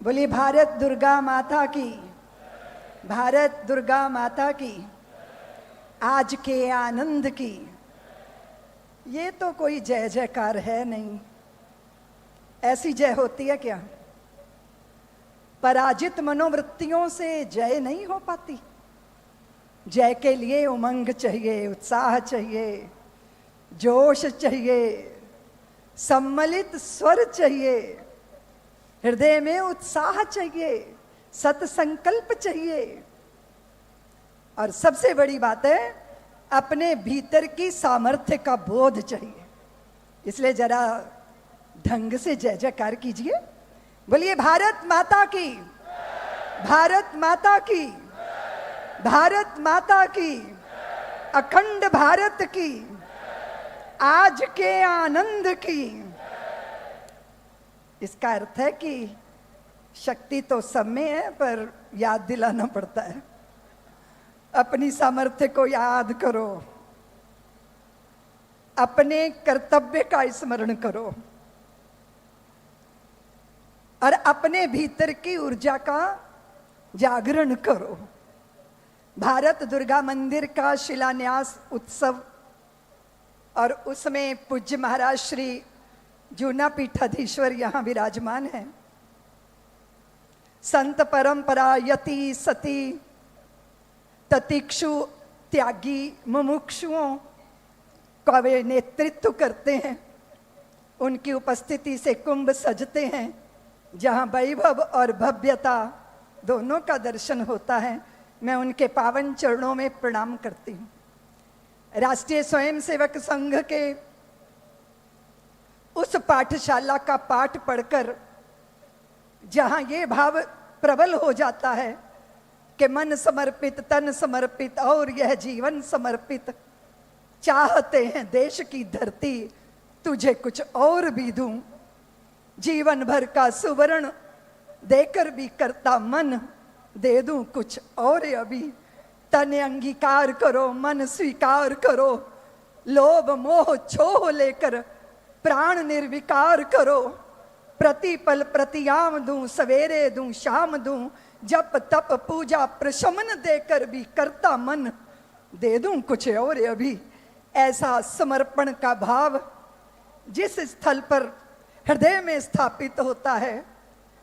बोली भारत दुर्गा माता की, भारत दुर्गा माता की, आज के आनंद की। ये तो कोई जय जयकार है नहीं, ऐसी जय होती है क्या? पराजित मनोवृत्तियों से जय नहीं हो पाती। जय के लिए उमंग चाहिए, उत्साह चाहिए, जोश चाहिए, सम्मिलित स्वर चाहिए, हृदय में उत्साह चाहिए, सत्संकल्प चाहिए, और सबसे बड़ी बात है अपने भीतर की सामर्थ्य का बोध चाहिए। इसलिए जरा ढंग से जय जयकार कीजिए। बोलिए भारत माता की, भारत माता की, भारत माता की, अखंड भारत की, आज के आनंद की। इसका अर्थ है कि शक्ति तो सब में है, पर याद दिलाना पड़ता है। अपनी सामर्थ्य को याद करो, अपने कर्तव्य का स्मरण करो, और अपने भीतर की ऊर्जा का जागरण करो। भारत दुर्गा मंदिर का शिलान्यास उत्सव, और उसमें पूज्य महाराज श्री जूना पीठाधीश्वर यहाँ विराजमान हैं। संत परंपरा यति सती ततिक्षु त्यागी मुमुक्षुओं का वे नेतृत्व करते हैं। उनकी उपस्थिति से कुंभ सजते हैं, जहाँ वैभव और भव्यता दोनों का दर्शन होता है। मैं उनके पावन चरणों में प्रणाम करती हूँ। राष्ट्रीय स्वयंसेवक संघ के उस पाठशाला का पाठ पढ़कर जहाँ ये भाव प्रबल हो जाता है कि मन समर्पित, तन समर्पित और यह जीवन समर्पित, चाहते हैं देश की धरती तुझे कुछ और भी दूं, जीवन भर का सुवर्ण देकर भी करता मन दे दूं कुछ और अभी। तन अंगीकार करो, मन स्वीकार करो, लोभ मोह छोह लेकर प्राण निर्विकार करो। प्रतिपल प्रतियाम दूं, सवेरे दूं, शाम दूं, जप तप पूजा प्रशमन देकर भी करता मन दे दूं कुछ और अभी। ऐसा समर्पण का भाव जिस स्थल पर हृदय में स्थापित होता है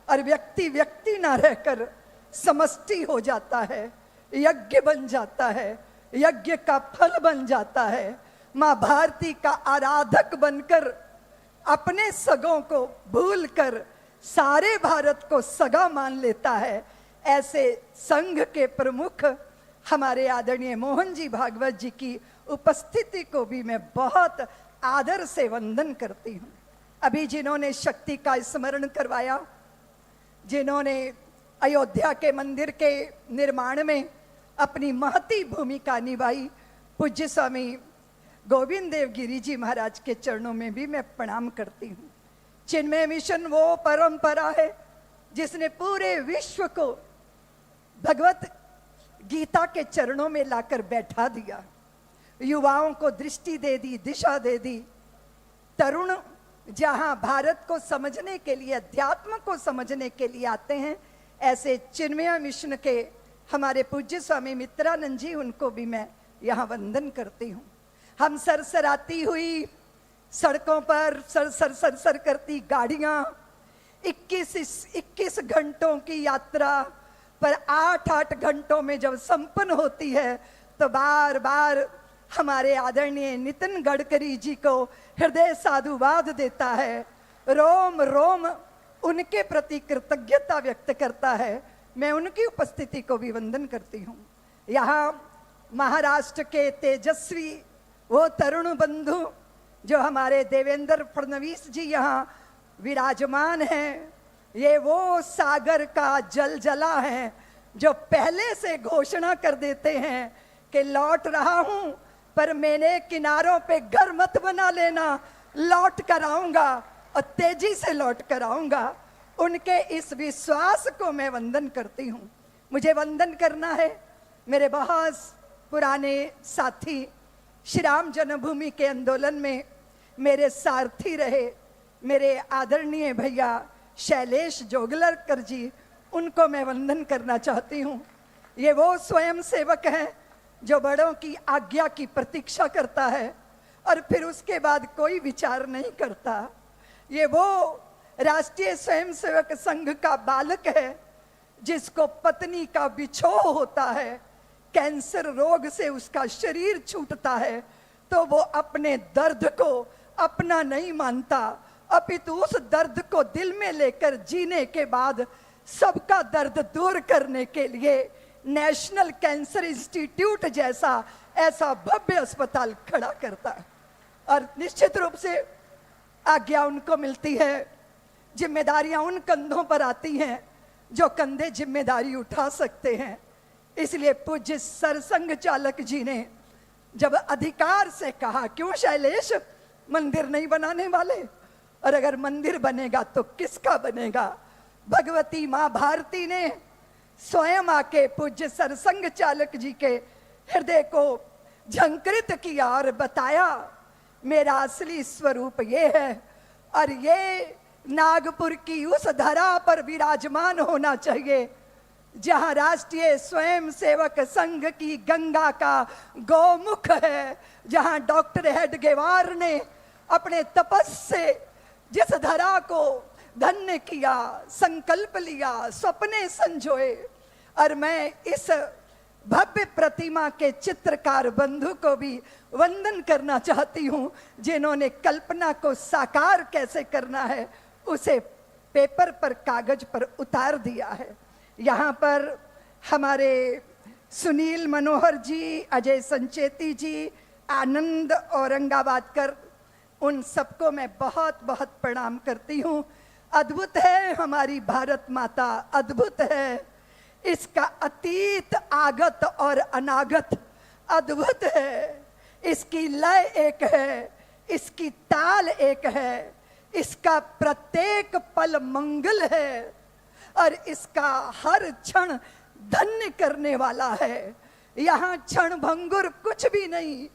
और व्यक्ति व्यक्ति ना रहकर समष्टि हो जाता है, यज्ञ बन जाता है, यज्ञ का फल बन जाता है। मां भारती का आराधक बनकर अपने सगों को भूलकर सारे भारत को सगा मान लेता है। ऐसे संघ के प्रमुख हमारे आदरणीय मोहन जी भागवत जी की उपस्थिति को भी मैं बहुत आदर से वंदन करती हूँ। अभी जिन्होंने शक्ति का स्मरण करवाया, जिन्होंने अयोध्या के मंदिर के निर्माण में अपनी महती भूमिका निभाई, पूज्य स्वामी गोविंद देव गिरी जी महाराज के चरणों में भी मैं प्रणाम करती हूँ। चिन्मय मिशन वो परंपरा है जिसने पूरे विश्व को भगवत गीता के चरणों में लाकर बैठा दिया, युवाओं को दृष्टि दे दी, दिशा दे दी। तरुण जहां भारत को समझने के लिए, अध्यात्म को समझने के लिए आते हैं, ऐसे चिन्मय मिशन के हमारे पूज्य स्वामी मित्रानंद जी, उनको भी मैं यहाँ वंदन करती हूँ। हम सरसराती हुई सड़कों पर सर सर सर सर करती गाड़ियाँ, 21 घंटों की यात्रा पर 8 घंटों में जब संपन्न होती है, तो बार बार हमारे आदरणीय नितिन गडकरी जी को हृदय साधुवाद देता है, रोम रोम उनके प्रति कृतज्ञता व्यक्त करता है। मैं उनकी उपस्थिति को भी वंदन करती हूँ। यहाँ महाराष्ट्र के तेजस्वी वो तरुण बंधु जो हमारे देवेंद्र फडणवीस जी यहाँ विराजमान हैं, ये वो सागर का जलजला है जो पहले से घोषणा कर देते हैं कि लौट रहा हूं, पर मैंने किनारों पे घर मत बना लेना, लौट कर आऊंगा और तेजी से लौट कर आऊंगा। उनके इस विश्वास को मैं वंदन करती हूँ। मुझे वंदन करना है मेरे बहुत पुराने साथी, श्री राम जन्मभूमि के आंदोलन में मेरे सारथी रहे, मेरे आदरणीय भैया शैलेश जोगलकर जी, उनको मैं वंदन करना चाहती हूँ। ये वो स्वयं सेवक हैं जो बड़ों की आज्ञा की प्रतीक्षा करता है और फिर उसके बाद कोई विचार नहीं करता। ये वो राष्ट्रीय स्वयंसेवक संघ का बालक है जिसको पत्नी का विछोह होता है, कैंसर रोग से उसका शरीर छूटता है, तो वो अपने दर्द को अपना नहीं मानता, अपितु उस दर्द को दिल में लेकर जीने के बाद सबका दर्द दूर करने के लिए नेशनल कैंसर इंस्टीट्यूट जैसा ऐसा भव्य अस्पताल खड़ा करता है। और निश्चित रूप से आज्ञा उनको मिलती है, जिम्मेदारियां उन कंधों पर आती हैं जो कंधे जिम्मेदारी उठा सकते हैं। इसलिए पूज्य सरसंघ चालक जी ने जब अधिकार से कहा, क्यों शैलेश, मंदिर नहीं बनाने वाले? और अगर मंदिर बनेगा तो किसका बनेगा? भगवती मां भारती ने स्वयं आके पूज्य सरसंघ चालक जी के हृदय को झंकृत किया और बताया, मेरा असली स्वरूप ये है और ये नागपुर की उस धरा पर विराजमान होना चाहिए जहां राष्ट्रीय स्वयंसेवक संघ की गंगा का गौमुख है, जहां डॉक्टर हेडगेवार ने अपने तपस्या से जिस धरा को धन्य किया, संकल्प लिया, सपने संजोए। और मैं इस भव्य प्रतिमा के चित्रकार बंधु को भी वंदन करना चाहती हूं, जिन्होंने कल्पना को साकार कैसे करना है उसे पेपर पर, कागज पर उतार दिया है। यहाँ पर हमारे सुनील मनोहर जी, अजय संचेती जी, आनंद औरंगाबादकर, उन सबको मैं बहुत बहुत प्रणाम करती हूँ। अद्भुत है हमारी भारत माता, अद्भुत है, इसका अतीत, आगत और अनागत अद्भुत है। इसकी लय एक है, इसकी ताल एक है, इसका प्रत्येक पल मंगल है और इसका हर क्षण धन्य करने वाला है। यहाँ क्षण भंगुर कुछ भी नहीं,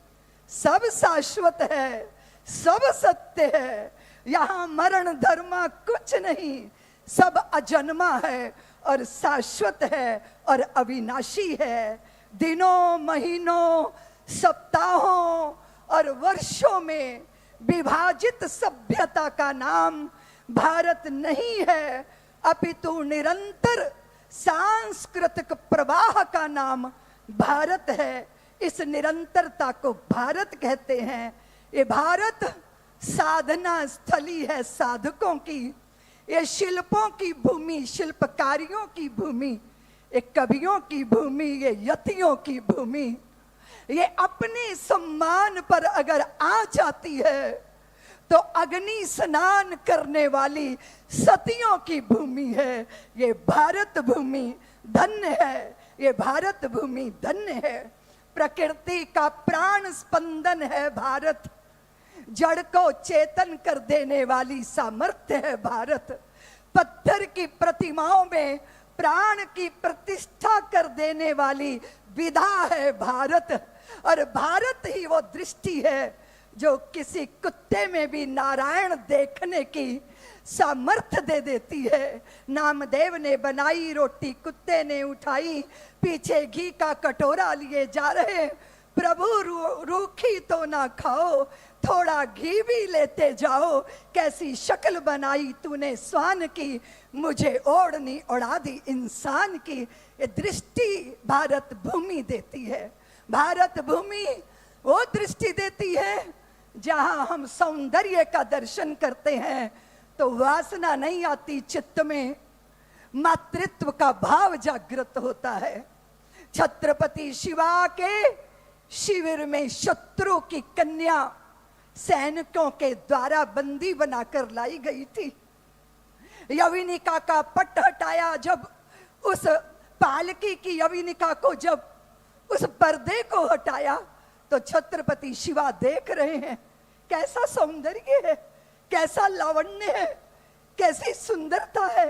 सब शाश्वत है, सब सत्य है। यहाँ मरण धर्मा कुछ नहीं, सब अजन्मा है और शाश्वत है और अविनाशी है। दिनों, महीनों, सप्ताहों और वर्षों में विभाजित सभ्यता का नाम भारत नहीं है, अपितु निरंतर सांस्कृतिक प्रवाह का नाम भारत है। इस निरंतरता को भारत कहते हैं। ये भारत साधना स्थली है साधकों की, ये शिल्पों की भूमि, शिल्पकारियों की भूमि, ये कवियों की भूमि, ये यतियों की भूमि। ये अपने सम्मान पर अगर आ जाती है तो अग्नि स्नान करने वाली सतियों की भूमि है। ये भारत भूमि धन्य है, ये भारत भूमि धन्य है। प्रकृति का प्राण स्पंदन है भारत, जड़ को चेतन कर देने वाली सामर्थ्य है भारत। पत्थर की प्रतिमाओं में प्राण की प्रतिष्ठा कर देने वाली विधा है भारत। और भारत ही वो दृष्टि है जो किसी कुत्ते में भी नारायण देखने की सामर्थ्य दे देती है। नामदेव ने बनाई रोटी, कुत्ते ने उठाई, पीछे घी का कटोरा लिए जा रहे, प्रभु रूखी तो ना खाओ, थोड़ा घी भी लेते जाओ। कैसी शक्ल बनाई तूने स्वान की, मुझे ओढ़नी उड़ा दी इंसान की। ये दृष्टि भारत भूमि देती है। भारत भूमि वो दृष्टि देती है जहां हम सौंदर्य का दर्शन करते हैं तो वासना नहीं आती चित्त में, मातृत्व का भाव जागृत होता है। छत्रपति शिवा के शिविर में शत्रु की कन्या सैनिकों के द्वारा बंदी बनाकर लाई गई थी। यवनिका का पट हटाया, जब उस पालकी की यवनिका को जब उस पर्दे को हटाया तो छत्रपति शिवा देख रहे हैं कैसा सौंदर्य है, कैसा लावण्य है, कैसी सुंदरता है।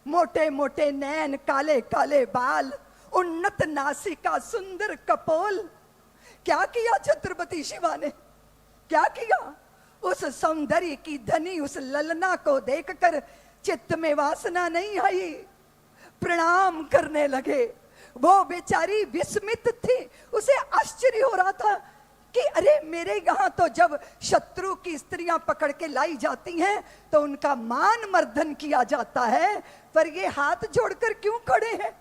मोटे मोटे नैन, काले काले बाल, उन्नत नासिका, सुंदर कपोल। क्या किया छत्रपति शिवा ने, क्या किया? उस सौंदर्य की धनी उस ललना को देखकर चित्त में वासना नहीं आई, प्रणाम करने लगे। वो बेचारी विस्मित थी, उसे आश्चर्य हो रहा था कि अरे मेरे यहाँ तो जब शत्रु की स्त्रियां पकड़ के लाई जाती हैं तो उनका मान मर्दन किया जाता है, पर ये हाथ जोड़कर क्यों खड़े हैं।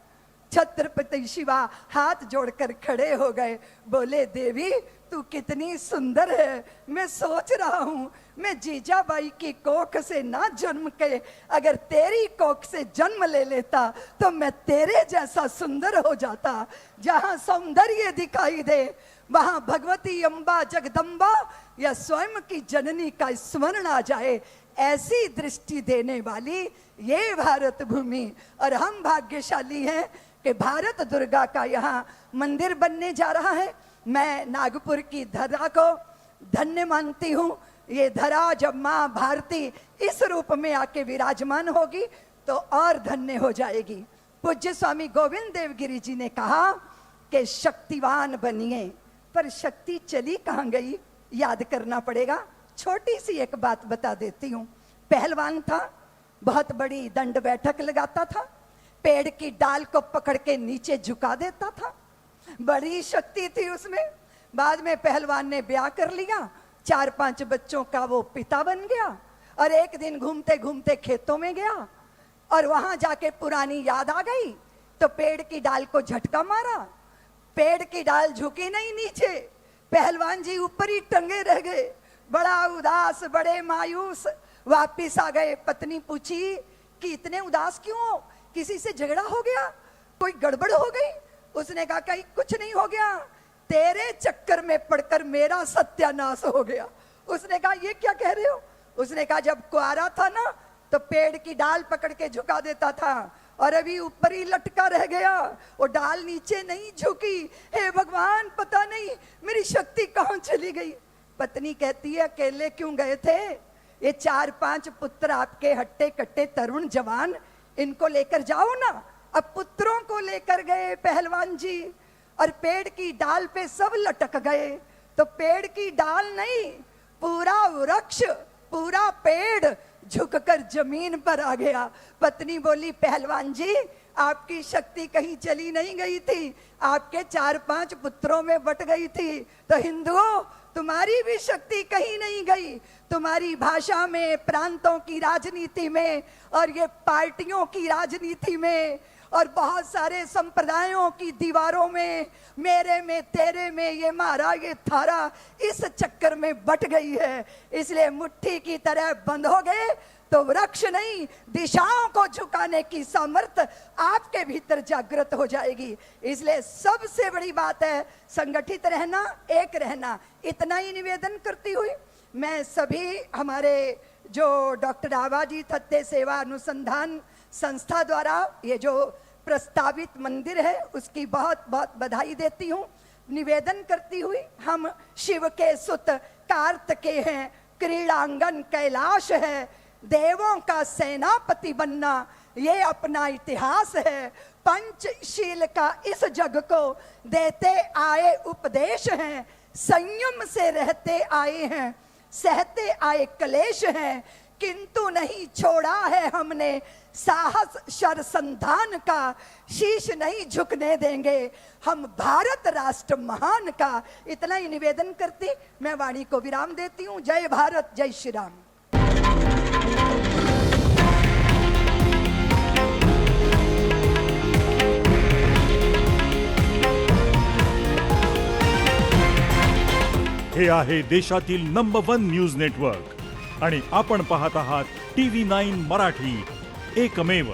छत्रपति शिवा हाथ जोड़कर खड़े हो गए, बोले देवी तू कितनी सुंदर है। मैं सोच रहा हूं मैं जीजाबाई की कोख से ना जन्म के अगर तेरी कोख से जन्म ले लेता तो मैं तेरे जैसा सुंदर हो जाता। जहां सौंदर्य दिखाई दे वहां भगवती अम्बा जगदम्बा या स्वयं की जननी का स्मरण आ जाए। ऐसी दृष्टि देने वाली ये भारत भूमि, और हम भाग्यशाली हैं कि भारत दुर्गा का यहाँ मंदिर बनने जा रहा है। मैं नागपुर की धरा को धन्य मानती हूँ। ये धरा जब माँ भारती इस रूप में आके विराजमान होगी तो और धन्य हो जाएगी। पूज्य स्वामी गोविंद देवगिरी जी ने कहा कि शक्तिवान बनिए, पर शक्ति चली कहाँ गई याद करना पड़ेगा। छोटी सी एक बात बता देती हूँ। पहलवान था, बहुत बड़ी दंड बैठक लगाता था, पेड़ की डाल को पकड़ के नीचे झुका देता था, बड़ी शक्ति थी उसमें। बाद में पहलवान ने ब्याह कर लिया, 4-5 बच्चों का वो पिता बन गया, और एक दिन घूमते घूमते खेतों में गया और वहां जाके पुरानी याद आ गई तो पेड़ की डाल को झटका मारा। पेड़ की डाल झुकी नहीं नीचे, पहलवान जी ऊपर ही टंगे रह गए। बड़ा उदास, बड़े मायूस वापिस आ गए। पत्नी पूछी कि इतने उदास क्यों हो, किसी से झगड़ा हो गया, कोई गड़बड़ हो गई। उसने कहा कहीं कुछ नहीं हो गया, तेरे चक्कर में पड़कर मेरा सत्यानाश हो गया। उसने कहा ये क्या कह रहे हो। उसने कहा जब कुआरा था ना तो पेड़ की डाल पकड़ के झुका देता था, और अभी ऊपर ही लटका रह गया, वो डाल नीचे नहीं झुकी। हे भगवान पता नहीं मेरी शक्ति कहाँ चली गई। पत्नी कहती है अकेले क्यों गए थे, ये 4-5 पुत्र आपके हट्टे कट्टे तरुण जवान, इनको लेकर जाओ ना। अब पुत्रों को लेकर गए पहलवान जी, और पेड़ की डाल पे सब लटक गए। तो पेड़ की डाल नहीं, पूरा वृक्ष, पूरा पेड़ झुककर जमीन पर आ गया। पत्नी बोली पहलवान जी आपकी शक्ति कहीं चली नहीं गई थी, आपके 4-5 पुत्रों में बट गई थी। तो हिंदुओं तुम्हारी भी शक्ति कहीं नहीं गई। तुम्हारी भाषा में, प्रांतों की राजनीति में, और ये पार्टियों की राजनीति में, और बहुत सारे संप्रदायों की दीवारों में, मेरे में तेरे में, ये मारा ये थारा, इस चक्कर में बट गई है। इसलिए मुट्ठी की तरह बंद हो गए तो वृक्ष नहीं, दिशाओं को झुकाने की सामर्थ्य आपके भीतर जागृत हो जाएगी। इसलिए सबसे बड़ी बात है संगठित रहना, एक रहना। इतना ही निवेदन करती हुई मैं सभी हमारे जो डॉक्टर आबाजी थत्ते सेवा अनुसंधान संस्था द्वारा ये जो प्रस्तावित मंदिर है उसकी बहुत बहुत बधाई देती हूँ। निवेदन करती हुई हम शिव के सुत कार्तिकेय हैं, क्रीड़ांगन कैलाश है, देवों का सेनापति बनना ये अपना इतिहास है। पंचशील का इस जग को देते आए उपदेश हैं, संयम से रहते आए हैं, सहते आए क्लेश हैं, किंतु नहीं छोड़ा है हमने साहस शरसंधान का, शीश नहीं झुकने देंगे हम भारत राष्ट्र महान का। इतना ही निवेदन करती मैं वाणी को विराम देती हूँ। जय भारत, जय श्री राम। हे आहे देशातील नंबर 1 न्यूज नेटवर्क आणि आपण पाहत आहात TV9 मराठी, एकमेव।